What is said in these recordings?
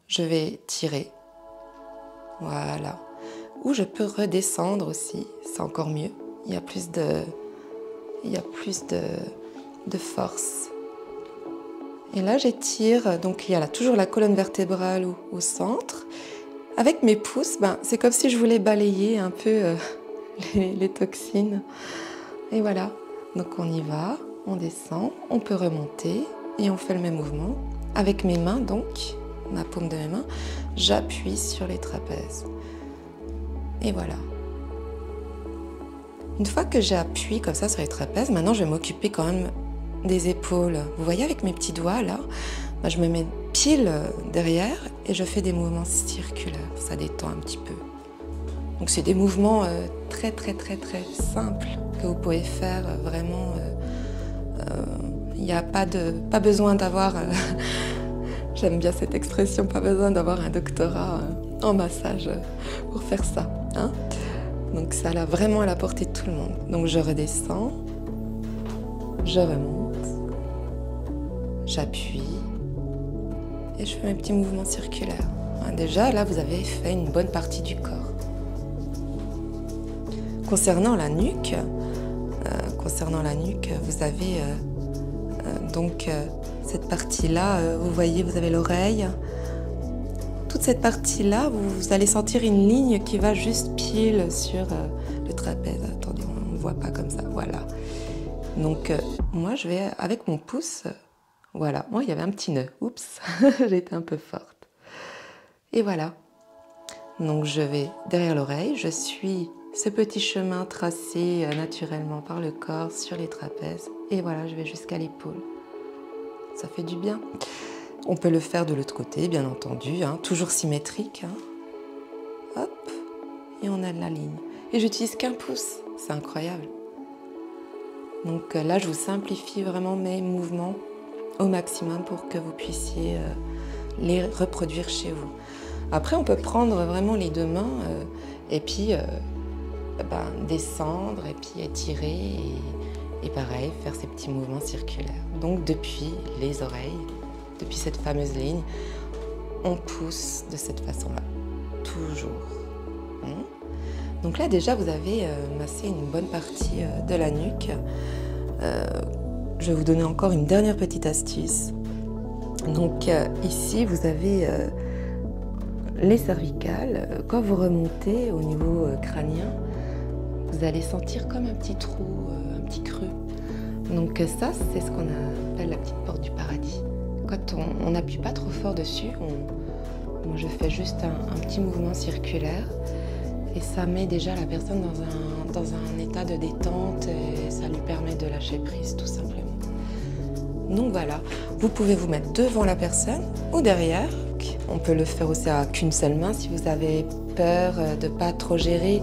je vais tirer. Voilà. Ou je peux redescendre aussi, c'est encore mieux. Il y a plus de force. Et là, j'étire, donc il y a là, toujours la colonne vertébrale au centre. Avec mes pouces, c'est comme si je voulais balayer un peu les toxines. Et voilà, donc on y va, on descend, on peut remonter et on fait le même mouvement. Avec mes mains, donc, ma paume de mes mains, j'appuie sur les trapèzes. Et voilà. Une fois que j'ai appuyé comme ça sur les trapèzes, maintenant je vais m'occuper quand même des épaules. Vous voyez avec mes petits doigts là, je me mets pile derrière et je fais des mouvements circulaires. Ça détend un petit peu. Donc c'est des mouvements très simples que vous pouvez faire vraiment. Il n'y a pas besoin d'avoir, j'aime bien cette expression, pas besoin d'avoir un doctorat en massage pour faire ça. Hein. Donc ça là vraiment à la portée de tout le monde. Donc je redescends, je remonte, j'appuie et je fais mes petits mouvements circulaires. Déjà là vous avez fait une bonne partie du corps. Concernant la nuque, vous avez donc cette partie-là, vous voyez, vous avez l'oreille. Toute cette partie-là, vous allez sentir une ligne qui va juste pile sur le trapèze. Attendez, on ne voit pas comme ça, voilà. Donc moi, je vais avec mon pouce, voilà. Moi, il y avait un petit nœud, oups, j'ai été un peu forte. Et voilà. Donc je vais derrière l'oreille, je suis ce petit chemin tracé naturellement par le corps sur les trapèzes. Et voilà, je vais jusqu'à l'épaule. Ça fait du bien. On peut le faire de l'autre côté, bien entendu, hein, toujours symétrique. Hein. Hop, et on a de la ligne. Et j'utilise qu'un pouce, c'est incroyable. Donc là, je vous simplifie vraiment mes mouvements au maximum pour que vous puissiez les reproduire chez vous. Après, on peut prendre vraiment les deux mains et puis descendre et puis étirer et pareil, faire ces petits mouvements circulaires. Donc depuis les oreilles, depuis cette fameuse ligne, on pousse de cette façon-là, toujours. Donc là déjà vous avez massé une bonne partie de la nuque. Je vais vous donner encore une dernière petite astuce. Donc ici vous avez les cervicales. Quand vous remontez au niveau crânien, vous allez sentir comme un petit trou, un petit creux. Donc ça, c'est ce qu'on appelle la petite porte du paradis. Quand on n'appuie pas trop fort dessus, moi je fais juste un petit mouvement circulaire et ça met déjà la personne dans un état de détente et ça lui permet de lâcher prise tout simplement. Donc voilà, vous pouvez vous mettre devant la personne ou derrière. On peut le faire aussi à qu'une seule main si vous avez peur de ne pas trop gérer.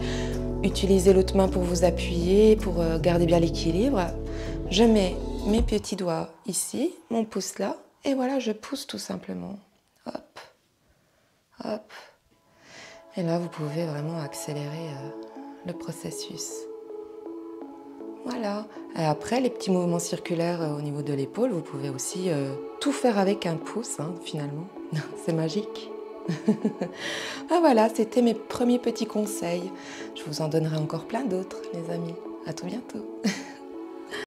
Utilisez l'autre main pour vous appuyer, pour garder bien l'équilibre. Je mets mes petits doigts ici, mon pouce là, et voilà, je pousse tout simplement. Hop, hop. Et là, vous pouvez vraiment accélérer le processus. Voilà. Et après, les petits mouvements circulaires au niveau de l'épaule, vous pouvez aussi tout faire avec un pouce, hein, finalement. C'est magique. Voilà, c'était mes premiers petits conseils. Je vous en donnerai encore plein d'autres, les amis. À tout bientôt.